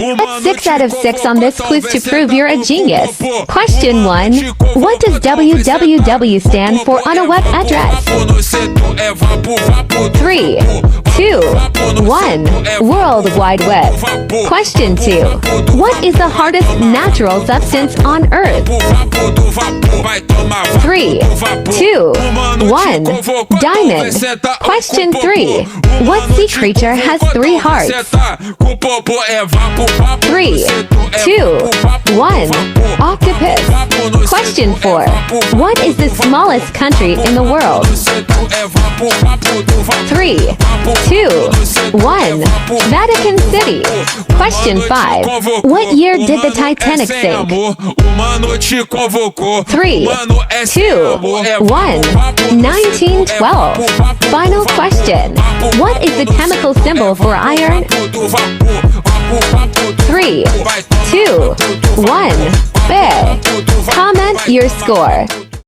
Get 6 out of 6 on this quiz to prove you're a genius. Question 1. What does www stand for on a web address? 3, 2, 1. World Wide Web. Question 2. What is the hardest natural substance on Earth? 3, 2, 1. Diamond. Question 3. What sea creature has 3 hearts? 3, 2, 1. Octopus. Question 4. What is the smallest country in the world? 3, 2, 1. Vatican City. Question 5. What year did the Titanic sink? 3, 2, 1. 1912. Final question. What is the chemical symbol for iron? 3, 2, 1. Comment your score.